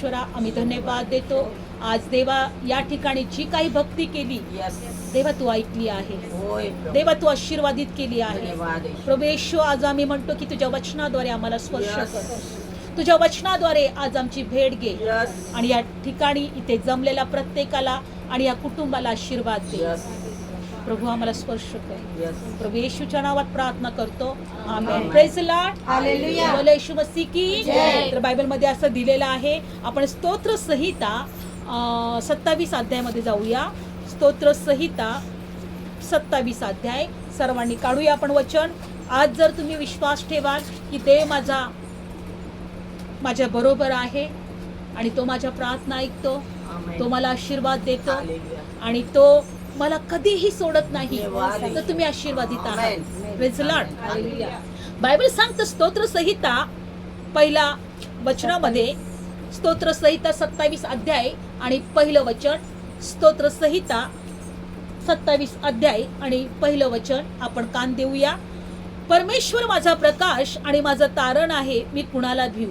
परमेश्वरा आम्ही धन्यवाद देतो. आज देवा या ठिकाणी जी काही भक्ती केली देवा तू ऐकली आहे. देवा तू आशीर्वादित केली आहे. प्रभू येशू आज आम्ही म्हणतो की तुझ्या वचनाद्वारे आम्हाला स्पर्श कर. तुझ्या वचनाद्वारे आज आमची भेट घे आणि या ठिकाणी इथे जमलेल्या प्रत्येकाला आणि या कुटुंबाला आशीर्वाद दे. प्रभू आम्हाला स्पर्श कर. प्रभू येशूच्या नावात प्रार्थना करतो. Amen. Praise the lord. Hallelujah. बोला येशू मसीह की जय. तर बायबल मध्ये असं दिलेलं आहे. आपण स्तोत्र संहिता 27 अध्यायामध्ये जाऊया. स्तोत्र संहिता 27 अध्याय सर्वांनी काढूया आपण वचन. आज जर तुम्ही विश्वास ठेवाल की देव माझ्या बरोबर आहे आणि तो माझ्या प्रार्थना ऐकतो, तो मला आशीर्वाद देतो आणि तो मला कधीही सोडत नाही, तर तुम्ही आशीर्वादित आहात. Praise the lord. बायबल सांगतं स्तोत्र संहिता पहिला वचनामध्ये, स्तोत्र संहिता 27 अध्याय आणि पहिलं वचन. स्तोत्र संहिता 27 अध्याय आणि पहिलं वचन आपण कान देऊया. परमेश्वर माझा प्रकाश आणि माझं तारण आहे, मी कुणाला भिऊ.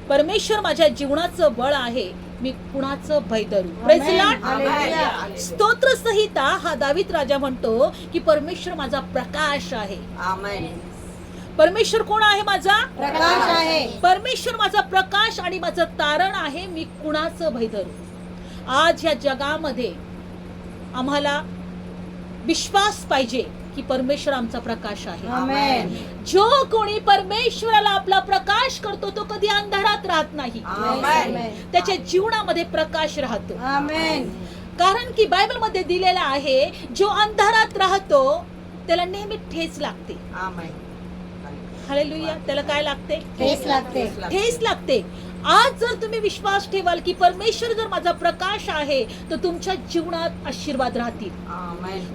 परमेश्वर माझ्या जीवनाचं बळ आहे, मी कुणाचं भय धरू. Praise the Lord. स्तोत्र संहिता हा दावीद राजा म्हणतो की परमेश्वर माझा प्रकाश आहे. परमेश्वर कोण आहे? माझा प्रकाश आहे. परमेश्वर माझा प्रकाश आणि माझं तारण आहे, मी कुणाचं भय धरू. आज या जगामध्ये आम्हाला विश्वास पाहिजे की परमेश्वर आमचा प्रकाश आहे. जो कोणी परमेश्वराला आपला प्रकाश करतो तो कधी अंधारात राहत नाही. त्याच्या जीवनामध्ये प्रकाश राहतो. कारण की बायबल मध्ये दिलेला आहे, जो अंधारात राहतो त्याला नेहमी ठेच लागते. हालेलुया. त्याला काय लागते? ठेच लागते. ठेच लागते. आज जर तुम्ही विश्वास ठेवाल की परमेश्वर जर माझा प्रकाश आहे, तर तुमच्या जीवनात आशीर्वाद राहतील.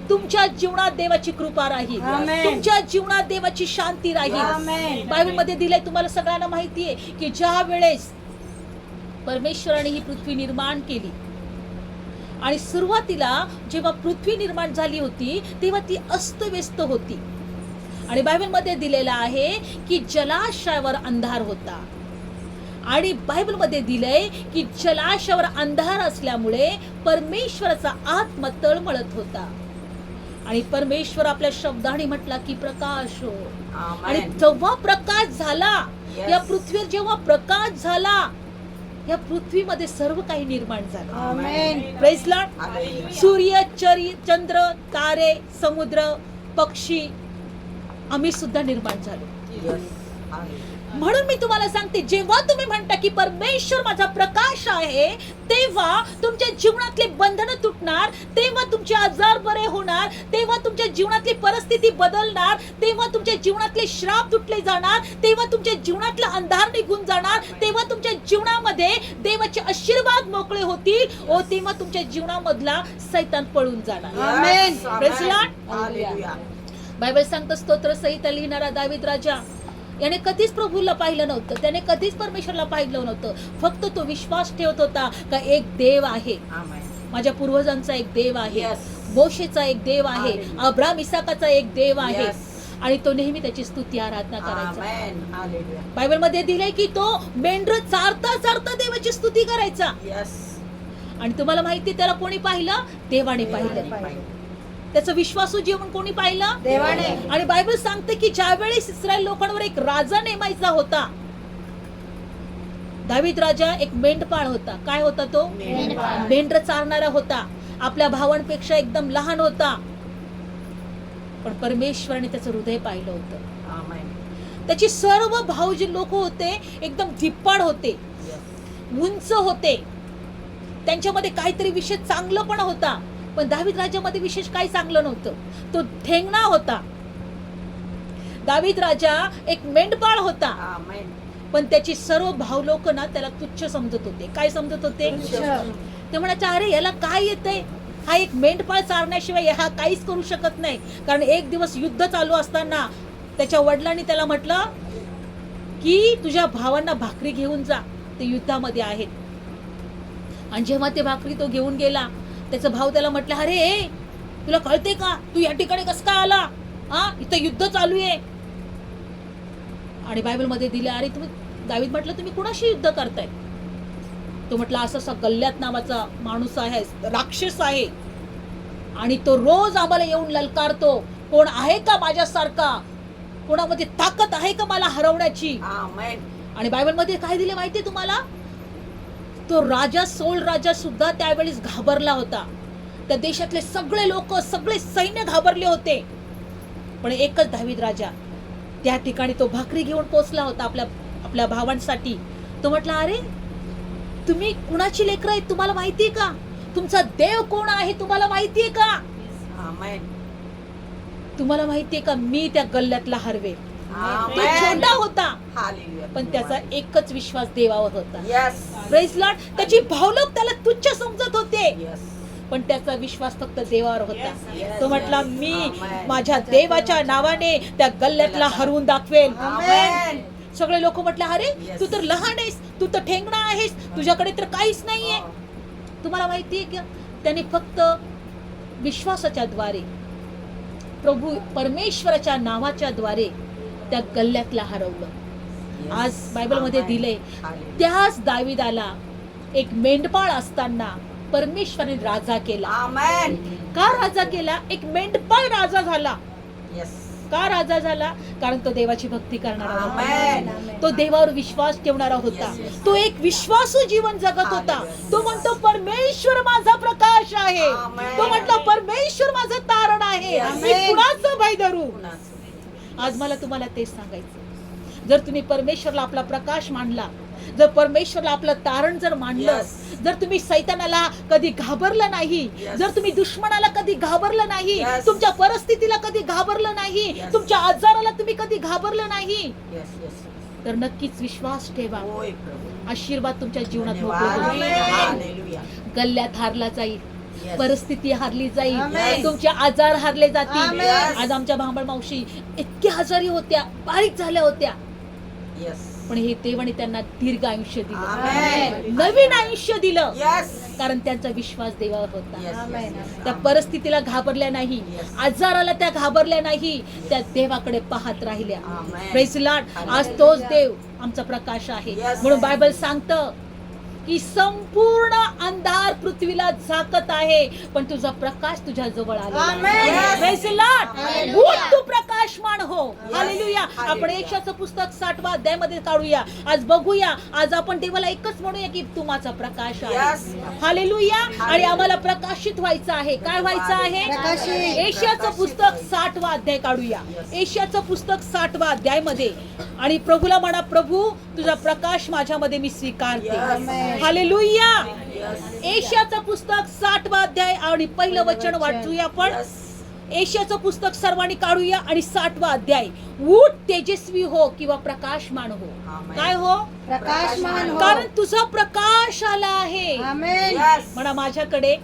तुमच्या जीवनात देवाची कृपा राहील. तुमच्या जीवनात देवाची शांती राहील. बायबल मध्ये दिलंय, तुम्हाला सगळ्यांना माहिती आहे की ज्या वेळेस परमेश्वराने ही पृथ्वी निर्माण केली आणि सुरुवातीला जेव्हा पृथ्वी निर्माण झाली होती तेव्हा ती अस्तव्यस्त होती. आणि बायबल मध्ये दिलेला आहे की जलाशयावर अंधार होता. आणि बायबल मध्ये दिलंय की जलाशयावर अंधार असल्यामुळे परमेश्वराचा आत्मा तळमळत होता. आणि परमेश्वर आपल्या शब्दाने म्हटला की प्रकाश हो. आणि जेव्हा प्रकाश झाला, या पृथ्वीवर जेव्हा प्रकाश झाला, या पृथ्वीमध्ये सर्व काही निर्माण झालं. Praise Lord. सूर्य, चंद्र, तारे, समुद्र, पक्षी, आम्ही सुद्धा निर्माण झालो. म्हणून मी तुम्हाला सांगते, जेव्हा तुम्ही म्हणता की परमेश्वर माझा प्रकाश आहे, तेव्हा तुमच्या जीवनातले बंधनं तुटणार, तेव्हा तुमचे आजार बरे होणार, तेव्हा तुमच्या जीवनातली परिस्थिती बदलणार, तेव्हा तुमच्या जीवनातले श्राप तुटले जाणार, तेव्हा तुमच्या जीवनातला अंधार निघून जाणार, तेव्हा तुमच्या जीवनामध्ये देवाचे आशीर्वाद मोकळे होतील. ओ तेव्हा तुमच्या जीवनामधला सैतान पळून जाणार. Amen. Praise the lord. Bible सांगतं स्तोत्र संहिता लिहिणारा दावीद राजा याने कधीच प्रभूला पाहिलं नव्हतं. त्याने कधीच परमेश्वरला पाहिलं नव्हतं. फक्त तो विश्वास ठेवत होता का एक देव आहे, माझ्या पूर्वजांचा एक देव आहे, मोशेचा एक देव आहे, अब्राम इसाकाचा एक देव आहे. आणि तो नेहमी त्याची स्तुती आराधना करायचा. बायबल मध्ये दिलंय की तो मेंढर चारता चारता देवाची स्तुती करायचा. आणि तुम्हाला माहिती त्याला कोणी पाहिलं? देवाने पाहिलं. त्याचं विश्वासू जीवन कोणी पाहिलं? देवाने. आणि बायबल सांगते की ज्या वेळेस इस्रायल लोकांवर एक राजा नेमायचा होता, दावीद राजा एक मेंढपाळ होता. काय होता तो? मेंढर चारणारा होता. आपल्या भावांपेक्षा एकदम लहान होता. पण परमेश्वराने त्याचं हृदय पाहिलं होतं. त्याची सर्व भाऊ जे लोक होते एकदम धिप्पाड होते, उंच होते. त्यांच्यामध्ये काहीतरी विशेष चांगलं पण होता. पण दावीद राजामध्ये विशेष काही चांगलं नव्हतं. तो ठेंगणा होता. दावीद राजा एक मेंढपाळ होता. पण त्याची सर्व भाव लोक ना त्याला तुच्छ समजत होते. काय समजत होते? ते म्हणायचे, अरे याला काय येतंय, हा एक मेंढपाळ चारण्याशिवाय हा काहीच करू शकत नाही. कारण एक दिवस युद्ध चालू असताना त्याच्या वडिलांनी त्याला म्हटलं की तुझ्या भावांना भाकरी घेऊन जा, ते युद्धामध्ये आहेत. आणि जेव्हा ते भाकरी तो घेऊन गेला, त्याचा भाऊ त्याला म्हटलं, अरे तुला कळते का, तू या ठिकाणी कसं काय आला? इथं युद्ध चालू आहे. आणि बायबल मध्ये दिले, अरे तुम्ही, दावीद म्हटलं तुम्ही कुणाशी युद्ध करताय? तो म्हटला असा गल्ल्यात नावाचा माणूस आहे, राक्षस आहे, आणि तो रोज आम्हाला येऊन ललकारतो, कोण आहे का माझ्यासारखा, कोणामध्ये ताकद आहे का मला हरवण्याची. आणि बायबलमध्ये काय दिले माहितीये तुम्हाला, तो राजा सौल राजा सुद्धा त्यावेळेस घाबरला होता. त्या देशातले सगळे लोक, सगळे सैन्य घाबरले होते. पण एकच दावीद राजा त्या ठिकाणी तो भाकरी घेऊन पोहोचला होता आपल्या भावांसाठी. तो म्हटला, अरे तुम्ही कुणाची लेकरं आहेत तुम्हाला माहितीये का, तुमचा देव कोण आहे तुम्हाला माहितीये का, तुम्हाला माहितीये का, मी त्या गल्ल्यातला हरवे. तो छोटा होता पण त्याचा एकच विश्वास देवावर होता. Praise Lord. त्याची भावलोक त्याला तुच्छ समजत होते पण त्याचा विश्वास फक्त देवावर होता. तो म्हटला, मी माझ्या देवाच्या नावाने त्या गल्ल्यातला हरवून दाखवेल. सगळे लोक म्हटले, अरे तू तर लहान आहेस, तू तर ठेंगणा आहेस, तुझ्याकडे तर काहीच नाहीये. तुम्हाला माहितीये का, त्याने फक्त विश्वासाच्या द्वारे, प्रभू परमेश्वराच्या नावाच्या द्वारे त्या गल्ल्यातला हरवलं. आज बायबलमध्ये दिले, त्याच दाविदाला एक मेंढपाळ असताना परमेश्वराने राजा केला. का राजा केला? एक मेंढपाळ राजा झाला. का राजा झाला? कारण तो देवाची भक्ती करणारा होता, तो देवावर विश्वास ठेवणारा होता, तो एक विश्वासू जीवन जगत होता. तो म्हणतो, परमेश्वर माझा प्रकाश आहे, तो म्हटला, परमेश्वर माझं तारण आहे, मी कुणाचं भय धरू. आज मला तुम्हाला तेच सांगायचं, जर तुम्ही परमेश्वरला आपला प्रकाश मानला, जर परमेश्वरला आपलं तारण जर मानलं, जर तुम्ही सैतानाला कधी घाबरलं नाही, जर तुम्ही दुश्मनाला कधी घाबरलं नाही, तुमच्या परिस्थितीला कधी घाबरलं नाही, तुमच्या आजाराला तुम्ही कधी घाबरलं नाही, तर नक्कीच विश्वास ठेवा, आशीर्वाद तुमच्या जीवनात मोकळे होईल. गल्ल्यात हारला जाईल, परिस्थिती हारली जाईल, तुमचे आजार हारले जातील. आज आमच्या भांबळ मावशी इतक्या आजारी होत्या, बारीक झाल्या होत्या, पण हे देवाने त्यांना दीर्घ आयुष्य दिलं, नवीन आयुष्य दिलं, कारण त्यांचा विश्वास देवावर होता. त्या परिस्थितीला घाबरल्या नाही, आजाराला त्या घाबरल्या नाही, त्या देवाकडे पाहत राहिल्या. Praise Lord. आज तोच देव आमचा प्रकाश आहे. म्हणून बायबल सांगतं की संपूर्ण अंधार पृथ्वीला झाकत आहे पण तुझा प्रकाश तुझ्या जवळ आला. Praise Lord. उठ तू प्रकाशमान हो. हालेलुया. आपण यशाचं पुस्तक 60व्या अध्यायामध्ये काढूया. आज बघूया, आज आपण देवाला एकच म्हणूया की तू माझा प्रकाश आहे. हालेलुया. आणि आम्हाला प्रकाशित व्हायचं आहे. काय व्हायचं आहे? यशाचं पुस्तक 60वा अध्याय काढूया. यशाचं पुस्तक 60वा अध्यायामध्ये आणि प्रभूला म्हणा, प्रभू तुझा प्रकाश माझ्यामध्ये मी स्वीकारते. हालेलुया. यशाचं पुस्तक 60वा अध्याय आणि पहिलं वचन वाचूया आपण. यशाचं पुस्तक सर्वांनी काढूया आणि 60वा अध्याय. उठ तेजस्वी हो किंवा प्रकाशमान हो. काय हो? प्रकाशमान हो. कारण तुझा प्रकाश आला आहे. म्हणा, माझ्याकडे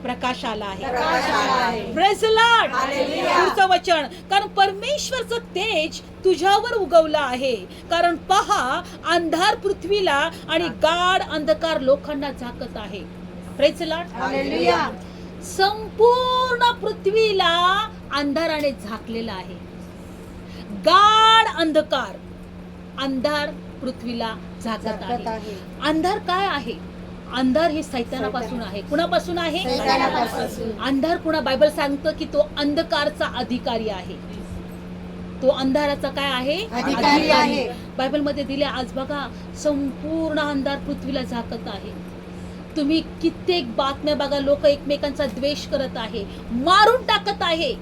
प्रकाश आला आहे. Praise Lord. पुढचं वचन. कारण परमेश्वरचं तेज तुझ्यावर उगवलं आहे. कारण पहा, अंधार पृथ्वीला आणि गाढ अंधकार लोकांना झाकत आहे. Praise Lord. हालेलुया. संपूर्ण पृथ्वीला अंधाराने झाकलेला आहे. गाढ अंधकार, अंधार पृथ्वीला झाकत आहे. अंधार काय आहे? अंधार हे सैतानापासून आहे. कुणापासून आहे? सैतानापासून. अंधार कुणा? बायबल सांगतं की तो अंधकारचा अधिकारी आहे. तो अंधाराचा काय आहे? अधिकारी आहे. बायबल मध्ये दिले. आज बघा, संपूर्ण अंधार पृथ्वीला झाकत आहे. तुम्ही कित्येक बातम्या बघा, लोक एकमेकांचा द्वेष करत आहे, मारून टाकत आहे.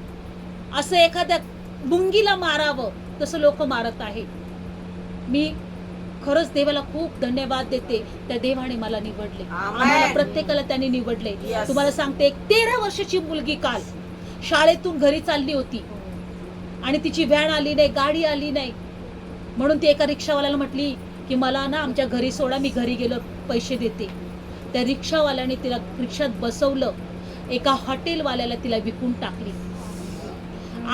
असं एखाद्या मुंगीला मारावं तसं लोक मारत आहे. मी खरंच देवाला खूप धन्यवाद देते. त्या देवाने मला निवडले. आम्हाला प्रत्येकाला त्यांनी निवडले. तुम्हाला सांगते, एक 13 वर्षाची मुलगी काल शाळेतून घरी चालली होती आणि तिची व्हॅन आली नाही, गाडी आली नाही, म्हणून ती एका रिक्षावाल्याला म्हटली की मला ना आमच्या घरी सोडा, मी घरी गेलो पैसे देते. त्या रिक्षावाल्याने तिला रिक्षात बसवलं, एका हॉटेलवाल्याला तिला विकून टाकली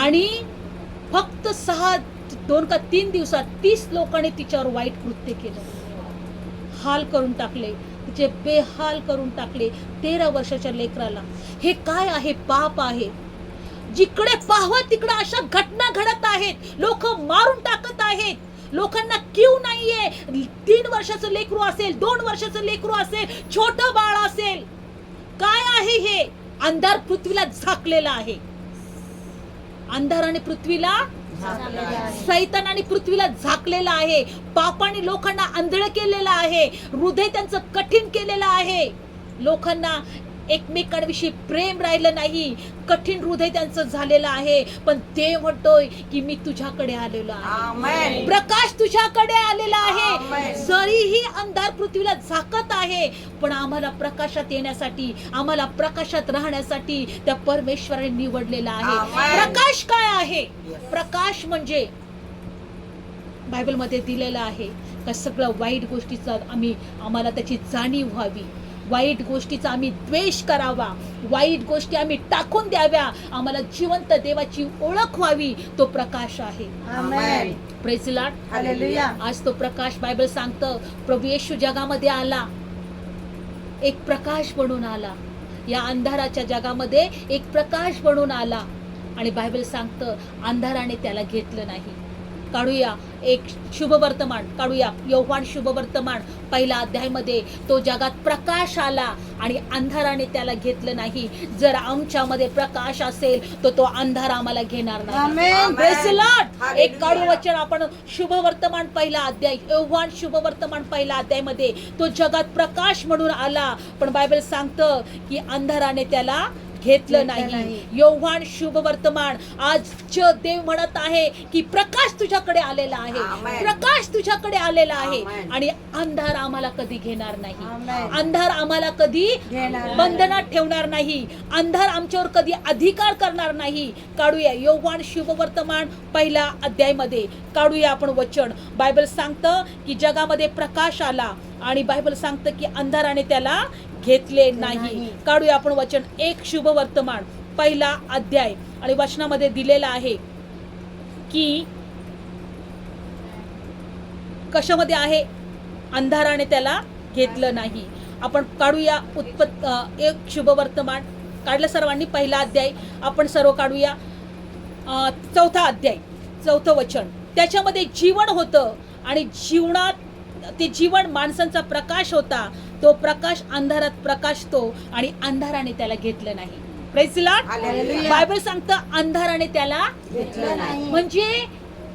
आणि फक्त 2 का 3 दिवसात 30 लोकांनी तिच्यावर वाईट कृत्य केलं, हाल करून टाकले, तिचे बेहाल करून टाकले. 13 वर्षाच्या लेकराला. हे काय आहे? पाप आहे. जिकडे पाहावं तिकडे अशा घटना घडत आहेत. लोक मारून टाकत आहेत, लोकांना क्यू नाहीये. 3 वर्षाचं लेकरू असेल, 2 वर्षाचं लेकरू असेल, छोटं बाळ असेल, काय आहे हे? अंधार पृथ्वीला झाकलेला आहे. अंधाराने पृथ्वीला, सैतानाने पृथ्वीला झाकलेला आहे. पापाने लोकांना आंधळ केलेलं आहे. हृदय त्यांचं कठीण केलेलं आहे. लोकांना एकमेकांविषयी प्रेम राहिलं नाही. कठीण हृदय त्यांचं झालेलं आहे. पण देव म्हणतोय की मी तुझ्याकडे आलेलो आहे. प्रकाश तुझ्याकडे आलेला आहे. जरीही अंधार पृथ्वीला झाकत आहे, पण आम्हाला प्रकाशात येण्यासाठी, आम्हाला प्रकाशात राहण्यासाठी त्या परमेश्वराने निवडलेला आहे. प्रकाश काय आहे? प्रकाश म्हणजे बायबलमध्ये दिलेलं आहे का सगळं वाईट गोष्टीचा आम्हाला त्याची जाणीव व्हावी, वाईट गोष्टीचा आम्ही द्वेष करावा, वाईट गोष्टी आम्ही टाकून द्याव्या, आम्हाला जिवंत देवाची ओळख व्हावी. तो प्रकाश आहे. Amen. Praise the lord. Hallelujah. आज तो प्रकाश, बायबल सांगतं, प्रभू येशू जगामध्ये आला, एक प्रकाश बनून आला. या अंधाराच्या जगामध्ये एक प्रकाश बनून आला. आणि बायबल सांगतं अंधाराने त्याला घेतलं नाही. काढूया एक शुभवर्तमान, काढूया योहान शुभवर्तमान 1 अध्यायामध्ये. तो जगात प्रकाश आला आणि अंधाराने त्याला घेतलं नाही. जर आमच्यामध्ये प्रकाश असेल तर तो अंधार आम्हाला घेणार नाही. आमेन. Praise the lord. एक काढू वचन आपण शुभवर्तमान 1 अध्याय, योहान शुभवर्तमान 1 अध्यायामध्ये. तो जगात प्रकाश म्हणून आला, पण बायबल सांगतं की अंधाराने त्याला घेतलं नाही. योहान शुभवर्तमान. आज देव म्हणत आहे की प्रकाश तुझ्याकडे आलेला आहे, प्रकाश तुझ्याकडे आलेला आहे. आणि अंधार आम्हाला कधी घेणार नाही. अंधार आम्हाला कधी बंधनात ठेवणार नाही. अंधार आमच्यावर कधी अधिकार करणार नाही. काढूया योहान शुभवर्तमान 1 अध्यायामध्ये, काढूया आपण वचन. बायबल सांगतं की जगामध्ये प्रकाश आला आणि बायबल सांगतं की अंधाराने त्याला घेतले नाही. काढूया आपण वचन. एक शुभवर्तमान 1 अध्याय आणि वचनामध्ये दिलेला आहे की कशामध्ये आहे? अंधाराने त्याला घेतलं नाही. आपण काढूया एक शुभवर्तमान. काढलं सर्वांनी 1 अध्याय. आपण सर्व काढूया 4 अध्याय 4 वचन. त्याच्यामध्ये जीवन होतं आणि जीवनात ते जीवन माणसांचा प्रकाश होता. तो प्रकाश अंधारात प्रकाशतो आणि अंधाराने त्याला घेतलं नाही. Praise the lord. बायबल सांगतं अंधाराने त्याला घेतलं नाही. म्हणजे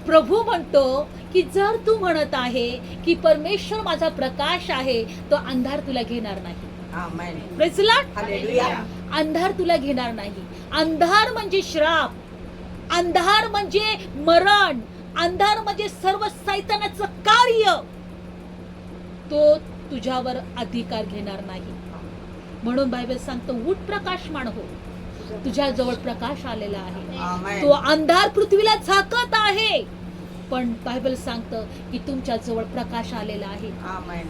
प्रभू म्हणतो की जर तू म्हणत आहे की परमेश्वर माझा प्रकाश आहे, तो अंधार तुला घेणार नाही. Praise the Lord. अंधार तुला घेणार नाही. अंधार म्हणजे श्राप, अंधार म्हणजे मरण, अंधार म्हणजे सर्व सैतानाचं कार्य. तो तुझ्यावर अधिकार घेणार नाही. म्हणून बायबल सांगतो उठ प्रकाशमान हो, तुझ्या जवळ प्रकाश आलेला आहे. तो अंधार पृथ्वीला झाकत आहे, पण बायबल सांगतं की तुमच्या जवळ प्रकाश आलेला आहे.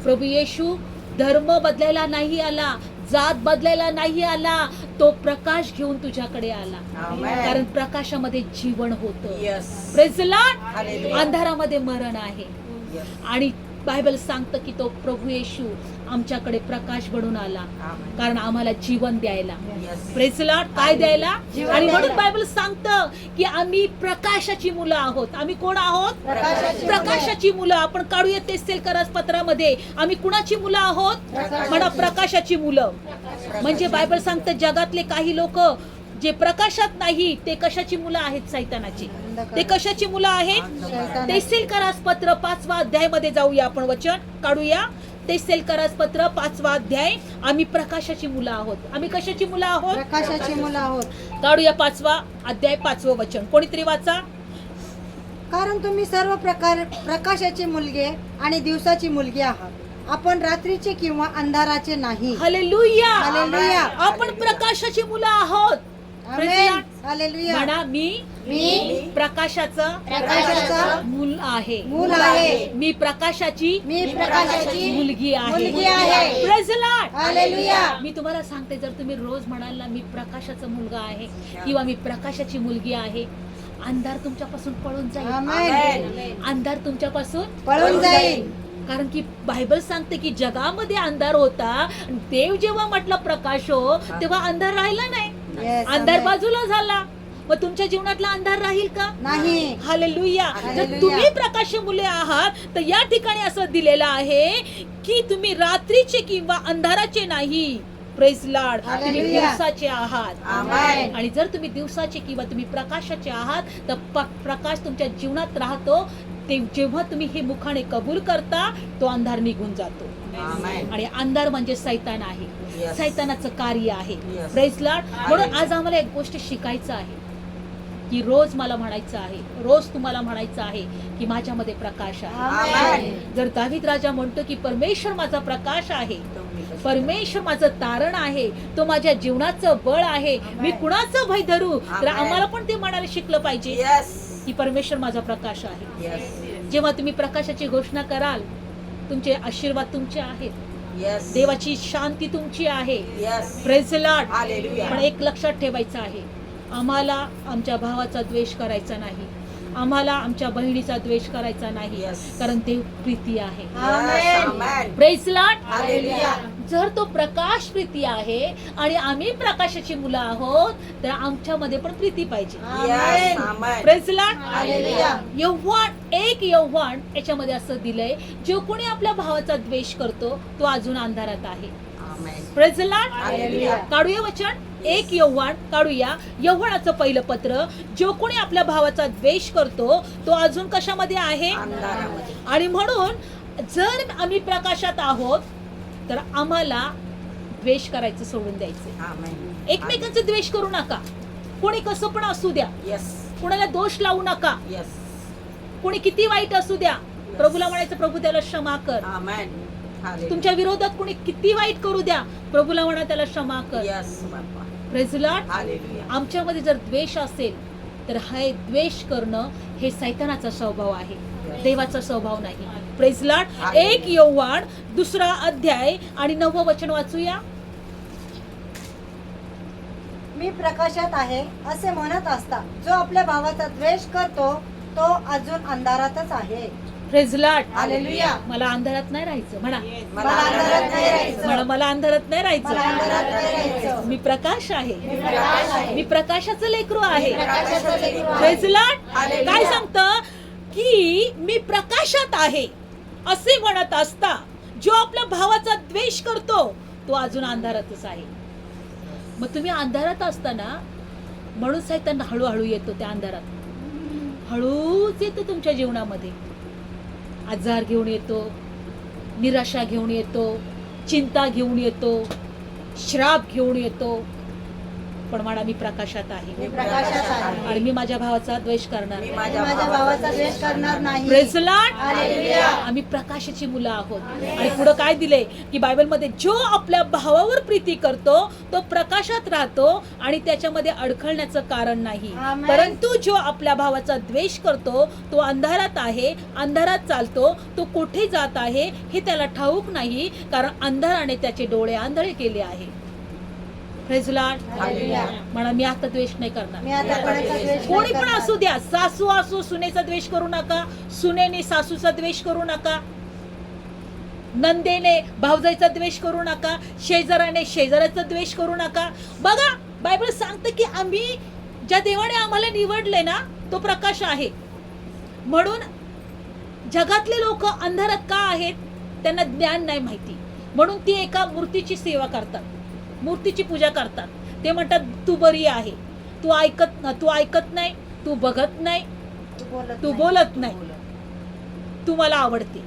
प्रभू येशू धर्म बदलायला नाही आला, जात बदलायला नाही आला, तो प्रकाश घेऊन तुझ्याकडे आला. कारण प्रकाशामध्ये जीवन होतं. Praise the Lord. अंधारामध्ये मरण आहे. आणि बायबल सांगतं की तो प्रभू येशू आमच्याकडे प्रकाश बनून आला, कारण आम्हाला जीवन द्यायला. Praise the Lord. काय द्यायला? आणि म्हणून बायबल सांगतं की आम्ही प्रकाशाची मुलं आहोत. आम्ही कोण आहोत? प्रकाशाची मुलं. आपण काढूया तेसेलकरास पत्रामध्ये. आम्ही कुणाची मुलं आहोत? म्हणा प्रकाशाची मुलं. म्हणजे बायबल सांगतं जगातले काही लोक जे प्रकाशात नाही ते कशाची मुलं आहेत? सैतानाची. ते कशाची मुलं आहेत? तेसेलकरास पत्र 5 अध्यायामध्ये जाऊया आपण. वचन काढूया. तेसेलकरास पत्र 5 अध्याय. आम्ही प्रकाशाची मुलं आहोत. आम्ही कशाची मुलं आहोत? प्रकाशाची मुलं आहोत. काढूया 5 अध्याय 5 वचन. कोणीतरी वाचा. कारण तुम्ही सर्व प्रकाशाची मुलगे आणि दिवसाची मुलगी आहात. आपण रात्रीचे किंवा अंधाराचे नाही. हालेलुया. हालेलुया. आपण प्रकाशाची मुलं आहोत. आमेन. हालेलुया. म्हणा मी प्रकाशाचं मूल आहे. मी प्रकाशाची मुलगी आहे. Praise the lord. हालेलुया. मी तुम्हाला सांगते, जर तुम्ही रोज म्हणाल ना मी प्रकाशाचा मुलगा आहे किंवा मी प्रकाशाची मुलगी आहे, अंधार तुमच्यापासून पळून जाईल. आमेन. अंधार तुमच्यापासून पळून जाईल. कारण की बायबल सांगते की जगामध्ये अंधार होता, देव जेव्हा म्हटलं प्रकाश हो, तेव्हा अंधार राहिला नाही. Yes, अंधार amen. बाजूला झाला. मग तुमच्या जीवनातला अंधार राहील का? नाही. हालेलुया. जर हालेलुया. तुम्ही प्रकाश मुले आहात तर या ठिकाणी असं दिलेलं आहे की तुम्ही रात्रीचे किंवा अंधाराचे नाही. Praise Lord. तुम्ही हालेलुया. दिवसाचे आहात. आमेन. आणि जर तुम्ही दिवसाचे किंवा तुम्ही प्रकाशाचे आहात तर प्रकाश तुमच्या जीवनात राहतो. ते जेव्हा तुम्ही हे मुखाने कबूल करता तो अंधार निघून जातो. आमेन. आणि अंधार म्हणजे सैतान आहे. Yes. सैतानाचं कार्य आहे. Yes. Praise Lord. म्हणून आज आम्हाला एक गोष्ट शिकायचं आहे की रोज मला म्हणायचं आहे, रोज तुम्हाला म्हणायचं आहे की माझ्यामध्ये प्रकाश आहे. आमेन. जर दावीद राजा म्हणतो की परमेश्वर माझा प्रकाश आहे, परमेश्वर माझं तारण आहे, तो माझ्या जीवनाचं बळ आहे, मी कुणाचं भय धरू? तर आमेन. आम्हाला पण ते म्हणायला शिकलं पाहिजे Yes. की परमेश्वर माझा प्रकाश आहे. Yes. जेव्हा तुम्ही प्रकाशाची घोषणा कराल तुमचे आशीर्वाद तुमचे आहेत, Yes. देवाची शांती तुमची आहे. Yes. Praise lord. Hallelujah. पण एक लक्षात ठेवायचं आहे, आम्हाला आमच्या भावाचा द्वेष करायचा नाही, आम्हाला आमच्या बहिणीचा द्वेष करायचा नाही. Yes. कारण देव प्रीती आहे. Yes. Amen. Praise lord. Hallelujah. जर तो प्रकाश प्रीती आहे आणि आम्ही प्रकाशाची मुलं आहोत तर आमच्यामध्ये पण प्रीती पाहिजे. Yes. Amen. Praise Lord. Hallelujah. यौवन याच्यामध्ये असं दिलंय, जो कोणी आपल्या भावाचा द्वेष करतो तो अजून अंधारात आहे. Amen. Praise lord. Hallelujah. काढूया वचन 1 यौवन काढूया. यौवनाचं पहिलं पत्र. जो कोणी आपल्या भावाचा द्वेष करतो तो अजून कशामध्ये आहे? अंधारामध्ये. आणि म्हणून जर आम्ही प्रकाशात आहोत तर आम्हाला द्वेष करायचं सोडून द्यायचं. Amen. एकमेकांचं द्वेष करू नका. कोणी कसं पण असू द्या, Yes. कोणाला दोष लावू नका. Yes. कोणी किती वाईट असू द्या, प्रभूला म्हणायचं प्रभू त्याला क्षमा कर. Amen. Hallelujah. तुमच्या विरोधात कोणी किती वाईट करू द्या, प्रभूला म्हणा त्याला क्षमा कर. Yes, बाप्पा. Praise lord. Hallelujah. आमच्यामध्ये जर द्वेष असेल तर हे द्वेष करणं हे सैतानाचा स्वभाव आहे, देवाचा स्वभाव नाही. Praise Lord. 1 यौवन 2 अध्याय आणि 9 वचन वाचूया. मी प्रकाशात आहे असे म्हणत असता जो आपल्या भावाचा द्वेष करतो तो अजून अंधारातच आहे. Praise Lord. हालेलुया. मला अंधारात नाही राहायचं. म्हणा मला अंधारात नाही राहायचं. म्हणा, मला अंधारात नाही मला अंधारात नाही राहायचं. राहायचं. मी प्रकाश आहे, मी प्रकाश आहे. मी प्रकाशाचं लेकरू आहे. प्रकाशाचं लेकरू आहे. Praise Lord. हालेलुया. काय सांगतं की मी प्रकाशात आहे असे म्हणत असता जो आपल्या भावाचा द्वेष करतो तो अजून अंधारातच आहे. मग तुम्ही अंधारात असताना म्हणून सैतान हळूहळू येतो. त्या अंधारात हळूच येतो तुमच्या जीवनामध्ये. आजार घेऊन येतो, निराशा घेऊन येतो, चिंता घेऊन येतो, श्राप घेऊन येतो. पण म्हणा मी प्रकाशात आहे मी प्रकाशात आहे. आणि मी माझ्या भावाचा द्वेष करणार मी नाही. मी माझ्या भावाचा द्वेष करणार नाही. Praise Lord. हालेलुया. आम्ही प्रकाशाची मुलं आहोत. आणि पुढे काय दिले की बायबलमध्ये जो आपल्या भावावर प्रीती करतो तो प्रकाशात राहतो आणि त्याच्यामध्ये अडखळण्याचं कारण नाही. आमेन. परंतु जो आपल्या भावाचा द्वेष करतो तो अंधारात आहे, अंधारात चालतो, तो कुठे जात आहे हे त्याला ठाऊक नाही, कारण अंधाराने त्याचे डोळे आंधळे केले आहे. Praise Lord. हालेलुया. म्हणा मी आता द्वेष नाही करणार. मी आता कोणाचा द्वेष नाही कोणी पण करणार. असू द्या, सासू असो सुनेचा द्वेष करू नका, सुनेने सासूचा द्वेष करू नका, नंदेने भावजाईचा द्वेष करू नका, शेजाराने शेजाऱ्याचा द्वेष करू नका. बघा बायबल सांगतं की आम्ही ज्या देवाने आम्हाला निवडले ना तो प्रकाश आहे. म्हणून जगातले लोक अंधारात का आहेत? त्यांना ज्ञान नाही माहिती, म्हणून ती एका मूर्तीची सेवा करतात, मूर्तीची पूजा करतात. ते म्हणतात तू बरी आहे, तू ऐकत नाही, तू बघत नाही, तू बोलत नाही, तू मला आवडते.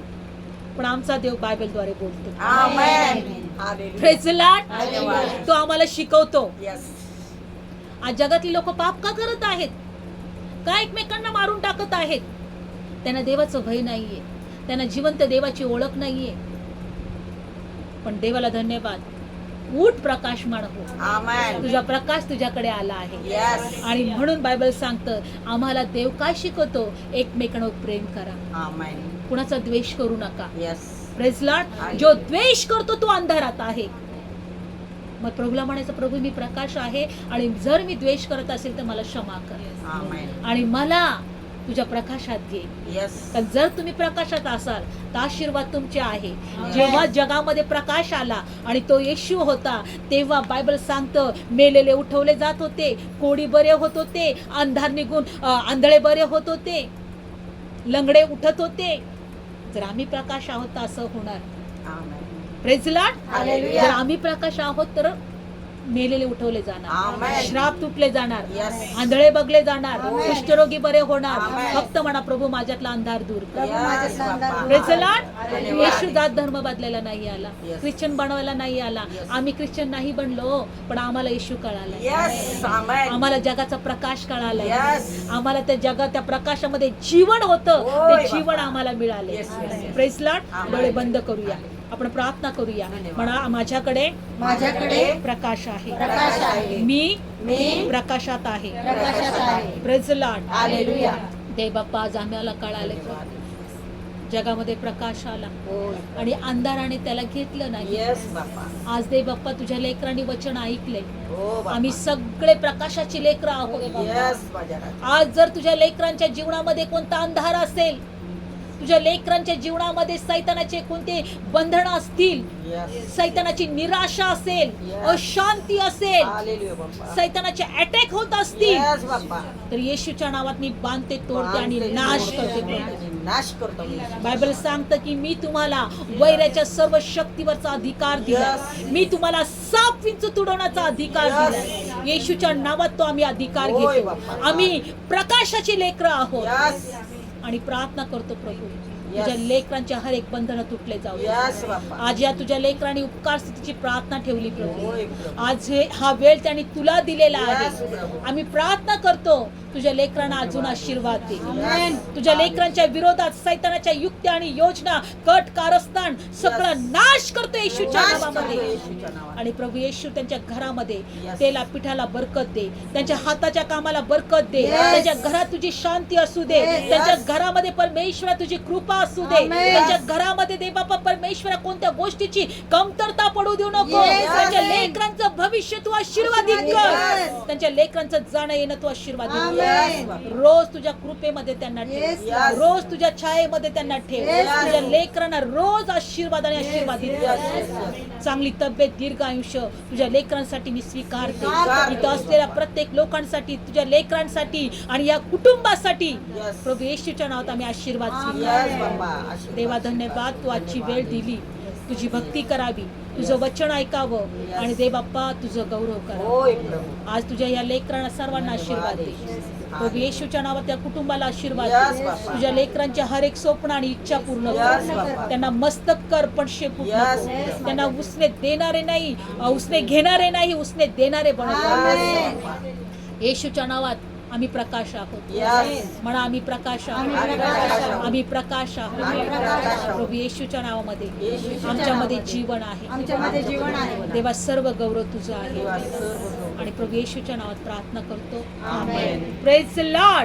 पण आमचा देव बायबलद्वारे बोलतो. Amen. Hallelujah. Praise lord. Hallelujah. तो आम्हाला शिकवतो. Yes. आज जगातली लोक पाप का करत आहेत? का एकमेकांना मारून टाकत आहेत? त्यांना देवाचं भय नाहीये, त्यांना जिवंत देवाची ओळख नाहीये. पण देवाला धन्यवाद, उठ प्रकाशमान हो, Amen. तुझा प्रकाश तुझ्याकडे आला आहे. Yes. आणि म्हणून बायबल सांगतं आम्हाला देव काय शिकवतो? एकमेकांवर प्रेम करा, Amen. कुणाचा द्वेष करू नका. Yes. Praise Lord. जो द्वेष करतो तो अंधारात आहे. मग प्रभूला म्हणायचं प्रभू मी प्रकाश आहे आणि जर मी द्वेष करत असेल तर मला क्षमा कर. Amen. आणि मला तुझ्या प्रकाशात घे. Yes. कारण जर तुम्ही प्रकाशात असाल तर आशीर्वाद तुमचे आहे. जेव्हा जगामध्ये प्रकाश आला आणि तो येशू होता, तेव्हा बायबल सांगतं मेलेले उठवले जात होते, कोडी बरे होत होते, अंधार निघून आंधळे बरे होत होते, लंगडे उठत होते. जर आम्ही प्रकाश आहोत तर असं होणार. Amen. Praise the Lord. Hallelujah. जर आम्ही प्रकाश आहोत तर मेलेले उठवले जाणार, Amen. श्राप तुटले जाणार, Yes. आंधळे बघले जाणार, Amen. कुष्ठरोगी बरे होणार. Amen. फक्त म्हणा प्रभू माझ्यातला अंधार दूर कर. प्रभू माझ्यातला अंधार दूर प्रेज द कर. लॉर्ड. Hallelujah. येशू जात धर्म बदलायला नाही आला, Yes. ख्रिश्चन बनवायला नाही आला. Yes. आम्ही ख्रिश्चन नाही बनलो, पण आम्हाला येशू कळाला. Yes. Amen. आम्हाला जगाचा प्रकाश कळाला. Yes. आम्हाला त्या जगात त्या प्रकाशामध्ये जीवन होतं, होय ते जीवन बाबा. आम्हाला मिळाले. Yes, yes, yes. Praise Lord. Amen. डोळे बंद करूया, आपण प्रार्थना करूया. धन्यवाद. म्हणा माझ्याकडे माझ्याकडे प्रकाश आहे, प्रकाश आहे. मी प्रकाशात आहे. प्रकाशात आहे. Praise lord. Hallelujah. देव बाप्पा आज आम्हाला कळाले जगामध्ये प्रकाश आला होय. आणि अंधाराने त्याला घेतलं नाही. Yes, बाप्पा. आज देव बाप्पा तुझ्या लेकरांनी वचन ऐकले. हो बाप्पा. आम्ही सगळे प्रकाशाची लेकरं आहोत. Yes, माझ्या राजा. आज जर तुझ्या लेकरांच्या जीवनामध्ये कोणता अंधार असेल, तुझ्या लेकरांच्या जीवनामध्ये सैतानाचे कोणते बंधन असतील, Yes. सैतानाची निराशा असेल, Yes. अशांती असेल, Hallelujah, बाप्पा. सैतानाचे अटॅक होत असतील, Yes, बाप्पा. तर येशूच्या नावात मी बांधते, तोडते आणि बांधते, नाश तोडते करते. आणि नाश करतो मी. बायबल सांगतं की मी तुम्हाला वैराच्या सर्व शक्तीवरचा अधिकार दिला. Yes. मी तुम्हाला साप विंचू तुडवण्याचा अधिकार Yes. दिला. येशूच्या नावात तो आम्ही अधिकार होय घेतो. बाप्पा. आम्ही प्रकाशाची लेकरं आहोत Yes. आणि प्रार्थना करतो प्रभू तुझ्या लेकरांचे हर एक बंधन तुटले जाऊ दे. Yes, बाप्पा. आज या तुझ्या लेकरांनी उपकार स्थितीची प्रार्थना ठेवली प्रभू. होय, प्रभू. आज हा वेळ त्यांनी तुला दिलेला Yes, आहे. प्रभू. आम्ही प्रार्थना करतो तुझ्या लेकरांना अजून आशीर्वाद दे. Amen. तुझ्या लेकरांच्या विरोधात सैतानाच्या युक्त्या आणि योजना, कट कारस्थान सगळं Yes. नाश करतो येशूच्या नाश करतो नावामध्ये. येशूच्या नावात. आणि प्रभू येशू त्यांच्या घरामध्ये Yes. तेला पिठाला बरकत दे, त्यांच्या हाताच्या कामाला बरकत दे, Yes. त्यांच्या घरात तुझी शांती असू दे, Yes. त्यांच्या घरामध्ये परमेश्वरा तुझी कृपा असू दे, Amen. त्यांच्या घरामध्ये दे बापा परमेश्वरा कोणत्या गोष्टीची कमतरता पडू देऊ नको. Yes. त्यांच्या Amen. लेकरांचं भविष्य तू आशीर्वादित Yes. कर. त्यांच्या लेकरांचं जाणं येणं तू आशीर्वादित Amen. कर. रोज तुझ्या कृपेमध्ये त्यांना ठेव. Yes. Yes. रोज तुझ्या छायेमध्ये त्यांना ठेव. Yes. तुझ्या लेकरांना रोज आशीर्वाद आणि आशीर्वादित Yes. कर. Yes. चांगली तब्येत, दीर्घ आयुष्य तुझ्या लेकरांसाठी मी स्वीकारते. स्वीकार. इथं असलेल्या प्रत्येक लोकांसाठी, तुझ्या लेकरांसाठी आणि या कुटुंबासाठी Yes. प्रभू येशूच्या नावात आम्ही आशीर्वाद Yes, स्वीकारतो. बाप्पा. आशीर्वाद. देवा धन्यवाद, तू आजची वेळ दिली, तुझी भक्ती करावी, तुझं वचन ऐकावं आणि दे बाप्पा तुझं गौरव करा. होय, प्रभू. आज तुझ्या या लेकरांना सर्वांना आशीर्वाद दे. प्रभू येशूच्या नावात त्या कुटुंबाला आशीर्वाद Yes, दे. बाप्पा. तुझ्या लेकरांच्या हर एक स्वप्न आणि इच्छा पूर्ण Yes, कर. बाप्पा. त्यांना मस्तक कर पण शेपूट Yes, नको. yes. त्यांना उसने देणारे नाही, उसने घेणारे नाही, उसने देणारे बनव. Yes, बाप्पा. येशूच्या नावात आम्ही प्रकाश आहोत. Yes. म्हणा आम्ही प्रकाश आम्ही आहोत. प्रकाश आहोत. आम्ही प्रकाश आम्ही आहोत. प्रकाश आहोत. प्रभू येशूच्या नावामध्ये येशूच्या आमच्यामध्ये नावामध्ये जीवन आहे. आमच्यामध्ये जीवन आहे. देवा सर्व गौरव तुझं आहे देवा सर्व आणि प्रभू येशूच्या नावात प्रार्थना करतो. Amen. Praise the Lord.